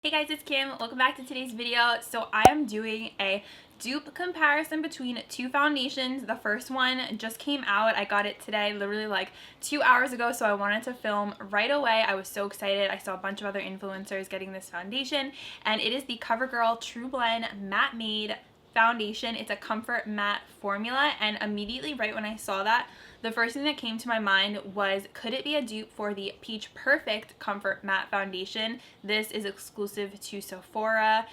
Hey guys, it's Kim. Welcome back to today's video. So I am doing a dupe comparison between two foundations. The first one just came out. I got it today, literally like 2 hours ago, so I wanted to film right away. I was so excited. I saw a bunch of other influencers getting this foundation, and it is the Covergirl Trublend Matte Made foundation. It's a comfort matte formula, and immediately right when I saw that, the first thing that came to my mind was, could it be a dupe for the Peach Perfect Comfort Matte Foundation? This is exclusive to Sephora.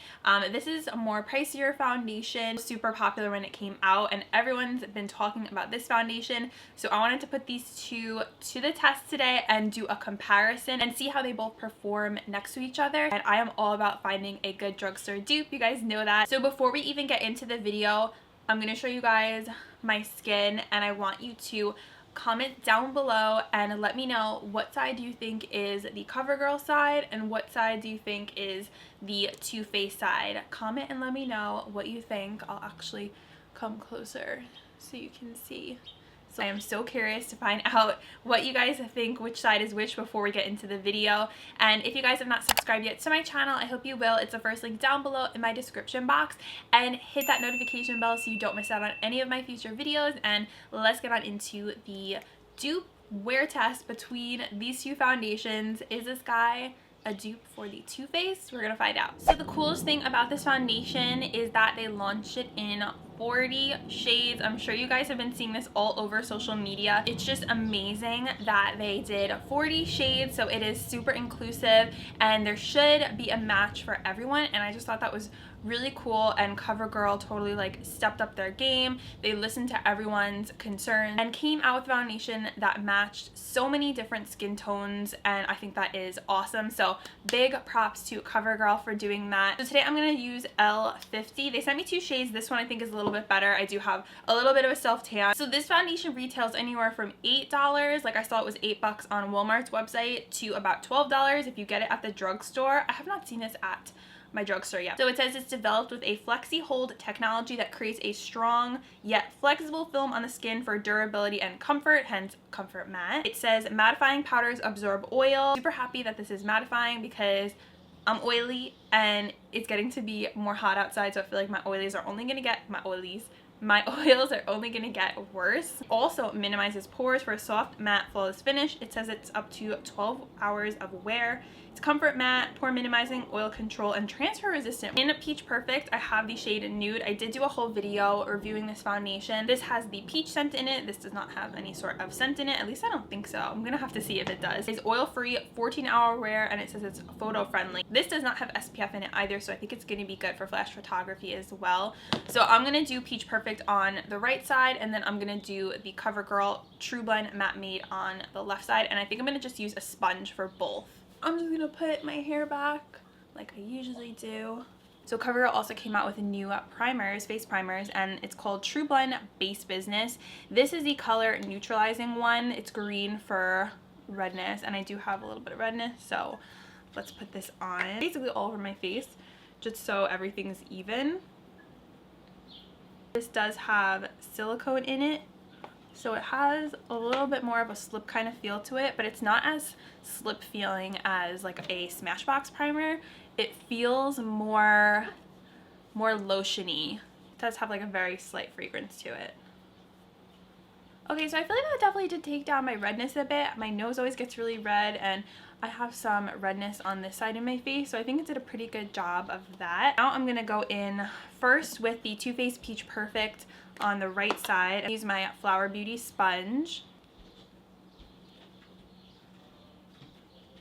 This is a more pricier foundation, super popular when it came out, and everyone's been talking about this foundation. So I wanted to put these two to the test today and do a comparison and see how they both perform next to each other. And I am all about finding a good drugstore dupe. You guys know that. So before we even get into the video, I'm going to show you guys my skin, and I want you to comment down below and let me know what side do you think is the CoverGirl side and what side do you think is the Too Faced side. Comment and let me know what you think. I'll actually come closer so you can see. So I am so curious to find out what you guys think, which side is which, before we get into the video. And if you guys have not subscribed yet to my channel, I hope you will. It's the first link down below in my description box, and hit that notification bell so you don't miss out on any of my future videos. And let's get on into the dupe wear test between these two foundations. Is this guy a dupe for the Too Faced? We're gonna find out. So the coolest thing about this foundation is that they launched it in 40 shades. I'm sure you guys have been seeing this all over social media. It's just amazing that they did 40 shades, so it is super inclusive and there should be a match for everyone, and I just thought that was really cool. And CoverGirl totally like stepped up their game. They listened to everyone's concerns and came out with a foundation that matched so many different skin tones, and I think that is awesome. So big props to CoverGirl for doing that. So today I'm going to use L50. They sent me two shades. This one I think is a little bit better. I do have a little bit of a self tan. So this foundation retails anywhere from $8, like I saw it was $8 on Walmart's website, to about $12 if you get it at the drugstore. I have not seen this at my drugstore yet. So it says it's developed with a flexi hold technology that creates a strong yet flexible film on the skin for durability and comfort, hence comfort matte. It says mattifying powders absorb oil. Super happy that this is mattifying because I'm oily and it's getting to be more hot outside, so I feel like my oils are only gonna get worse. Also minimizes pores for a soft, matte, flawless finish. It says it's up to 12 hours of wear. It's comfort matte, pore minimizing, oil control, and transfer resistant. In Peach Perfect, I have the shade Nude. I did do a whole video reviewing this foundation. This has the peach scent in it. This does not have any sort of scent in it. At least I don't think so. I'm gonna have to see if it does. It's oil-free, 14-hour wear, and it says it's photo-friendly. This does not have SPF in it either, so I think it's gonna be good for flash photography as well. So I'm gonna do Peach Perfect on the right side, and then I'm gonna do the CoverGirl Trublend Matte Made on the left side, and I think I'm gonna just use a sponge for both. I'm just gonna put my hair back like I usually do. So CoverGirl also came out with new primers, face primers, and it's called Trublend Base Business. This is the color neutralizing one. It's green for redness, and I do have a little bit of redness, so let's put this on. Basically all over my face, just so everything's even. This does have silicone in it, so it has a little bit more of a slip kind of feel to it, but it's not as slip feeling as like a Smashbox primer. It feels more lotiony. It does have like a very slight fragrance to it. Okay, so I feel like that definitely did take down my redness a bit. My nose always gets really red, and I have some redness on this side of my face, so I think it did a pretty good job of that. Now I'm gonna go in first with the Too Faced Peach Perfect on the right side. I use my Flower Beauty sponge.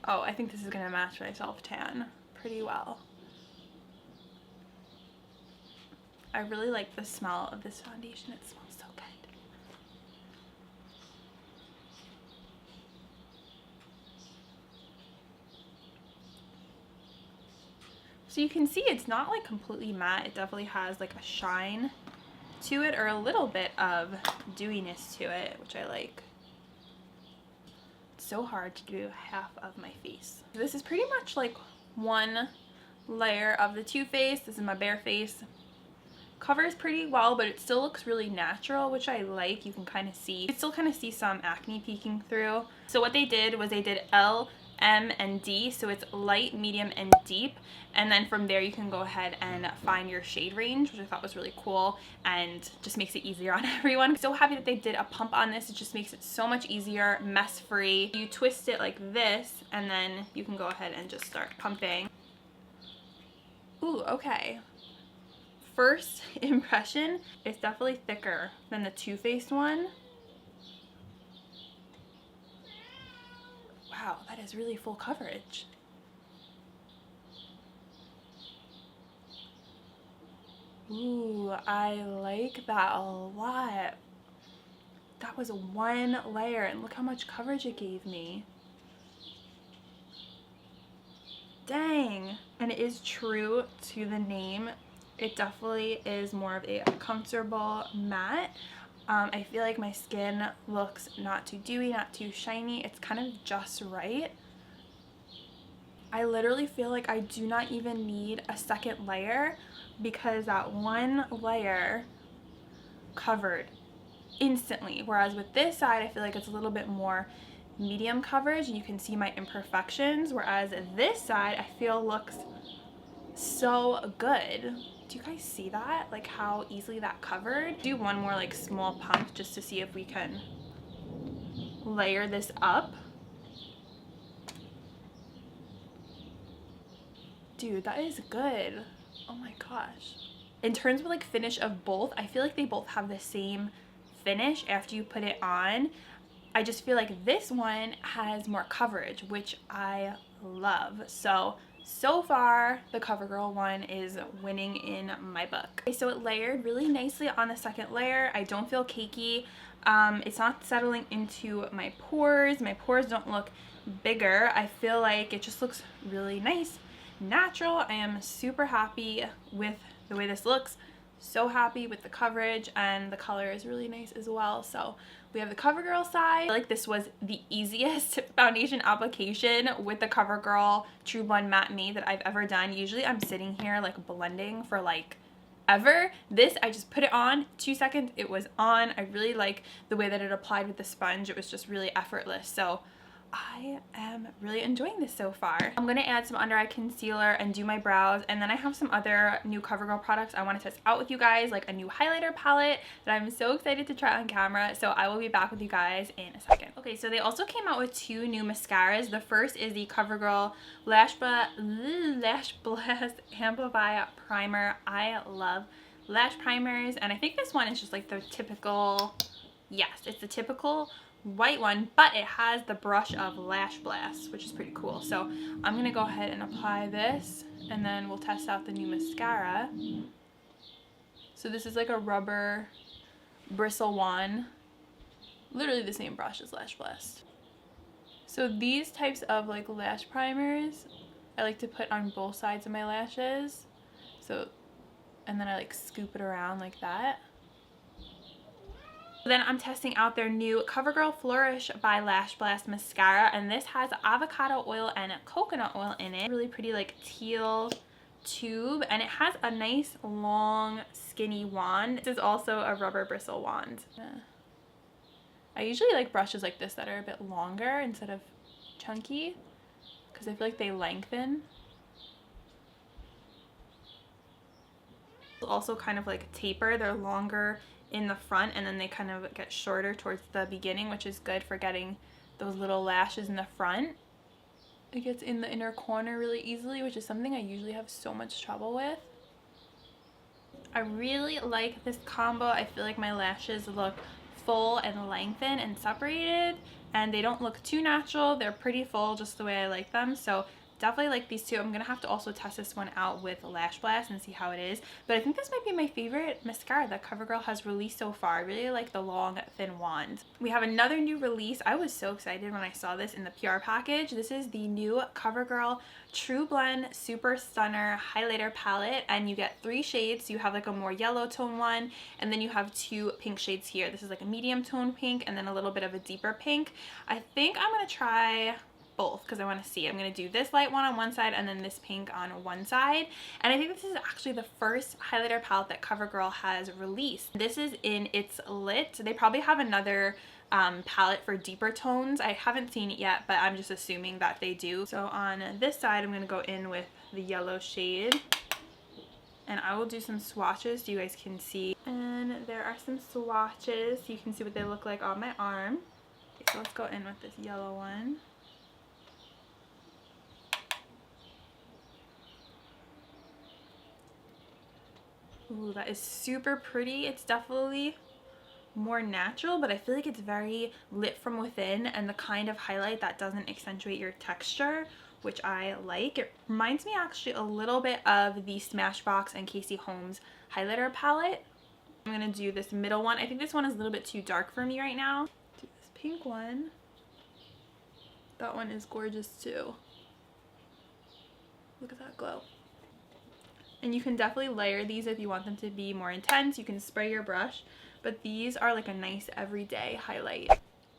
Oh, I think this is gonna match my self tan pretty well. I really like the smell of this foundation. It smells so good. So you can see it's not like completely matte. It definitely has like a shine to it, or a little bit of dewiness to it, which I like. It's so hard to do half of my face. This is pretty much like one layer of the Too Faced. This is my bare face. Covers pretty well, but it still looks really natural, which I like. You can kind of see, you can still kind of see some acne peeking through. So what they did was they did L M and D, so it's light, medium, and deep. And then from there you can go ahead and find your shade range, which I thought was really cool and just makes it easier on everyone. I'm so happy that they did a pump on this. It just makes it so much easier, mess free. You twist it like this and then you can go ahead and just start pumping. Ooh, okay. First impression, it's definitely thicker than the Too Faced one. Wow, that is really full coverage. Ooh, I like that a lot. That was one layer and look how much coverage it gave me. Dang. And it is true to the name. It definitely is more of a comfortable matte. I feel like my skin looks not too dewy, not too shiny. It's kind of just right. I literally feel like I do not even need a second layer because that one layer covered instantly. Whereas with this side, I feel like it's a little bit more medium coverage and you can see my imperfections. Whereas this side, I feel looks so good. Do you guys see that? Like how easily that covered? Do one more like small pump just to see if we can layer this up. Dude, that is good. Oh my gosh. In terms of like finish of both, I feel like they both have the same finish after you put it on. I just feel like this one has more coverage, which I love. So far, the CoverGirl one is winning in my book. Okay, so it layered really nicely on the second layer. I don't feel cakey. It's not settling into my pores. My pores don't look bigger. I feel like it just looks really nice, natural. I am super happy with the way this looks. So happy with the coverage, and the color is really nice as well. So we have the CoverGirl side. I feel like this was the easiest foundation application with the CoverGirl Trublend Matte Me that I've ever done. Usually I'm sitting here like blending for like ever. This, I just put it on, 2 seconds, it was on. I really like the way that it applied with the sponge. It was just really effortless. So I am really enjoying this so far. I'm going to add some under eye concealer and do my brows, and then I have some other new CoverGirl products I want to test out with you guys, like a new highlighter palette that I'm so excited to try on camera. So I will be back with you guys in a second. Okay, so they also came out with 2 new mascaras. The first is the CoverGirl Lash Blast Amplify Primer. I love lash primers, and I think this one is just like the typical, yes, it's the typical white one, but it has the brush of Lash Blast, which is pretty cool. So I'm gonna go ahead and apply this, and then we'll test out the new mascara. So this is like a rubber bristle wand, literally the same brush as Lash Blast. So these types of like lash primers I like to put on both sides of my lashes. So, and then I like scoop it around like that. Then I'm testing out their new CoverGirl Flourish by Lash Blast mascara, and this has avocado oil and coconut oil in it. Really pretty like teal tube, and it has a nice long skinny wand. This is also a rubber bristle wand. I usually like brushes like this that are a bit longer instead of chunky because I feel like they lengthen. Also kind of like taper. They're longer in the front and then they kind of get shorter towards the beginning, which is good for getting those little lashes in the front. It gets in the inner corner really easily, which is something I usually have so much trouble with. I really like this combo. I feel like my lashes look full and lengthened and separated, and they don't look too natural. They're pretty full, just the way I like them. So definitely like these two. I'm gonna have to also test this one out with Lash Blast and see how it is. But I think this might be my favorite mascara that CoverGirl has released so far. I really like the long thin wand. We have another new release. I was so excited when I saw this in the PR package. This is the new CoverGirl Trublend Super Stunner Highlighter Palette, and you get 3 shades. You have like a more yellow tone one, and then you have 2 pink shades here. This is like a medium tone pink and then a little bit of a deeper pink. I think I'm gonna try both because I want to see. I'm going to do this light one on one side and then this pink on one side. And I think this is actually the first highlighter palette that CoverGirl has released. This is in It's Lit. They probably have another palette for deeper tones. I haven't seen it yet, but I'm just assuming that they do. So on this side, I'm going to go in with the yellow shade. And I will do some swatches so you guys can see. And there are some swatches so you can see what they look like on my arm. Okay, so let's go in with this yellow one. Ooh, that is super pretty. It's definitely more natural, but I feel like it's very lit from within and the kind of highlight that doesn't accentuate your texture, which I like. It reminds me actually a little bit of the Smashbox and Casey Holmes highlighter palette. I'm gonna do this middle one. I think this one is a little bit too dark for me right now. Do this pink one. That one is gorgeous too. Look at that glow. And you can definitely layer these if you want them to be more intense. You can spray your brush, but these are like a nice everyday highlight.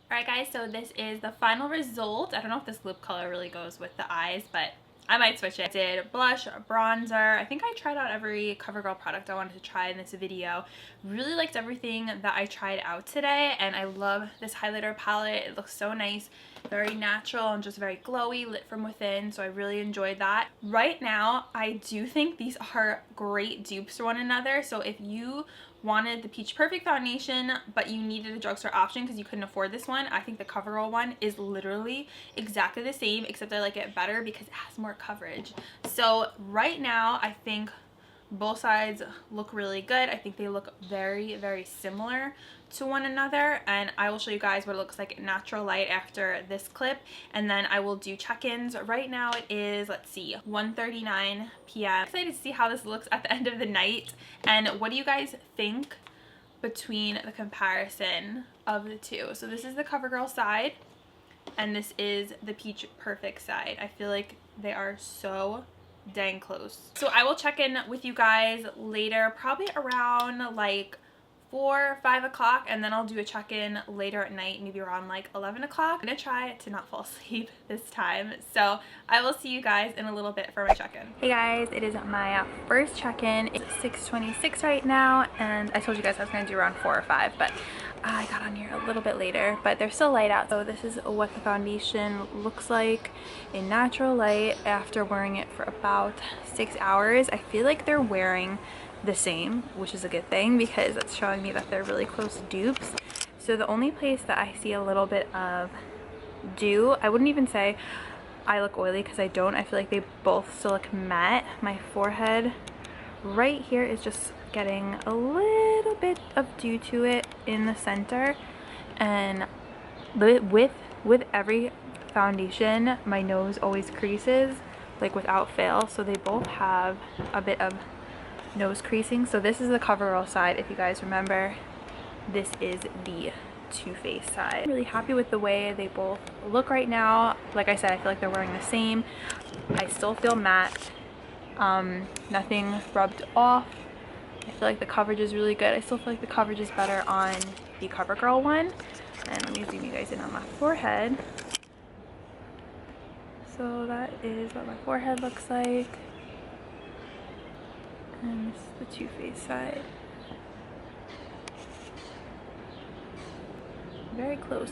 Alright guys, so this is the final result. I don't know if this lip color really goes with the eyes, but I might switch it. I did blush, bronzer. I think I tried out every CoverGirl product I wanted to try in this video. Really liked everything that I tried out today, and I love this highlighter palette. It looks so nice, very natural and just very glowy, lit from within, so I really enjoyed that. Right now, I do think these are great dupes for one another, so if you wanted the Peach Perfect foundation but you needed a drugstore option because you couldn't afford this one, I think the CoverGirl one is literally exactly the same, except I like it better because it has more coverage. So right now I think both sides look really good. I think they look very, very similar to one another, and I will show you guys what it looks like in natural light after this clip, and then I will do check-ins. Right now it is, let's see, 1:39 p.m. I'm excited to see how this looks at the end of the night, and what do you guys think between the comparison of the two? So this is the CoverGirl side, and this is the Peach Perfect side. I feel like they are so dang close. So I will check in with you guys later, probably around like 4 or 5 o'clock, and then I'll do a check-in later at night, maybe around like 11 o'clock. I'm gonna try to not fall asleep this time, so I will see you guys in a little bit for my check-in. Hey guys, it is my first check-in. It's 6:26 right now, and I told you guys I was gonna do around 4 or 5, but I got on here a little bit later, but they're still light out. So this is what the foundation looks like in natural light after wearing it for about 6 hours. I feel like they're wearing the same, which is a good thing because that's showing me that they're really close dupes. So the only place that I see a little bit of dew, I wouldn't even say I look oily because I don't. I feel like they both still look matte. My forehead right here is just getting a little bit of dew to it in the center, and with every foundation my nose always creases like without fail, so they both have a bit of nose creasing. So this is the CoverGirl side. If you guys remember, this is the Too Faced side. I'm really happy with the way they both look right now. Like I said, I feel like they're wearing the same. I still feel matte, nothing rubbed off. I feel like the coverage is really good. I still feel like the coverage is better on the CoverGirl one. And let me zoom you guys in on my forehead. So that is what my forehead looks like. And this is the Too Faced side. Very close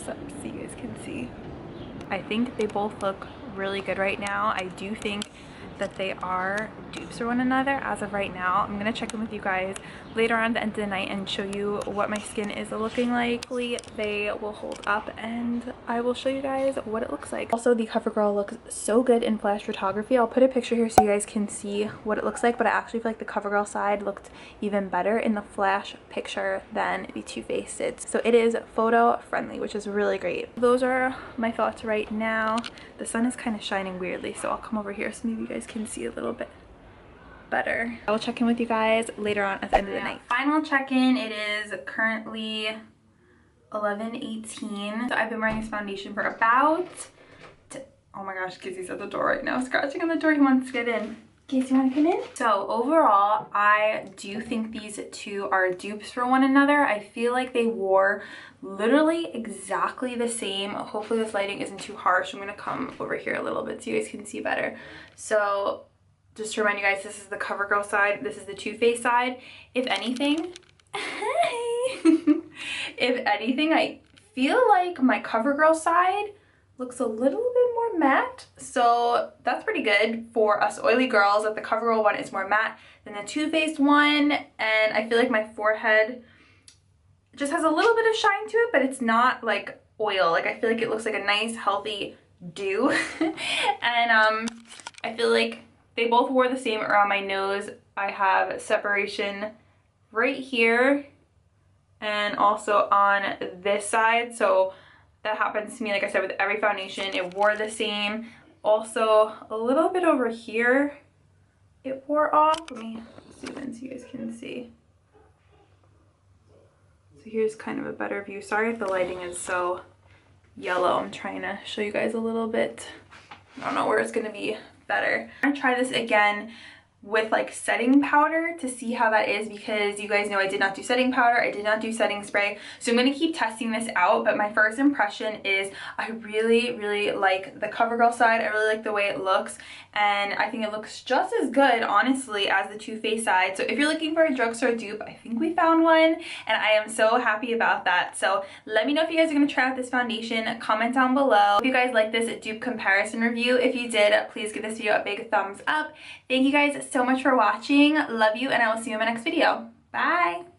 up so you guys can see. I think they both look really good right now. I do think that they are dupes for one another as of right now. I'm gonna check in with you guys later on at the end of the night and show you what my skin is looking like. Hopefully they will hold up and I will show you guys what it looks like. Also, the CoverGirl looks so good in flash photography. I'll put a picture here so you guys can see what it looks like, but I actually feel like the CoverGirl side looked even better in the flash picture than the Too Faced did. So it is photo friendly, which is really great. Those are my thoughts right now. The sun is kind of shining weirdly, so I'll come over here so maybe you guys can see a little bit better. I will check in with you guys later on at the end of the night. Final check-in. It is currently 11:18. So I've been wearing this foundation for about, oh my gosh, Kizzy's at the door right now, scratching on the door. He wants to get in. Casey, you want to come in? So overall, I do think these two are dupes for one another. I feel like they wore literally exactly the same. Hopefully this lighting isn't too harsh. I'm going to come over here a little bit so you guys can see better. So just to remind you guys, this is the CoverGirl side. This is the Too Faced side. If anything, if anything, I feel like my CoverGirl side looks a little bit more matte, so that's pretty good for us oily girls, that the CoverGirl one is more matte than the Too Faced one. And I feel like my forehead just has a little bit of shine to it, but it's not like oil. Like, I feel like it looks like a nice healthy dew. And I feel like they both wore the same around my nose. I have separation right here and also on this side, so that happens to me, like I said, with every foundation. It wore the same. Also, a little bit over here, it wore off. Let me zoom in so you guys can see. So here's kind of a better view. Sorry if the lighting is so yellow. I'm trying to show you guys a little bit. I don't know where it's gonna be better. I'm gonna try this again with like setting powder to see how that is, because you guys know I did not do setting powder, I did not do setting spray, so I'm going to keep testing this out. But my first impression is I really like the CoverGirl side. I really like the way it looks, and I think it looks just as good, honestly, as the Too Faced side. So if you're looking for a drugstore dupe, I think we found one, and I am so happy about that. So let me know if you guys are going to try out this foundation. Comment down below if you guys like this dupe comparison review. If you did, please give this video a big thumbs up. Thank you guys so much for watching. Love you, and I will see you in my next video. Bye!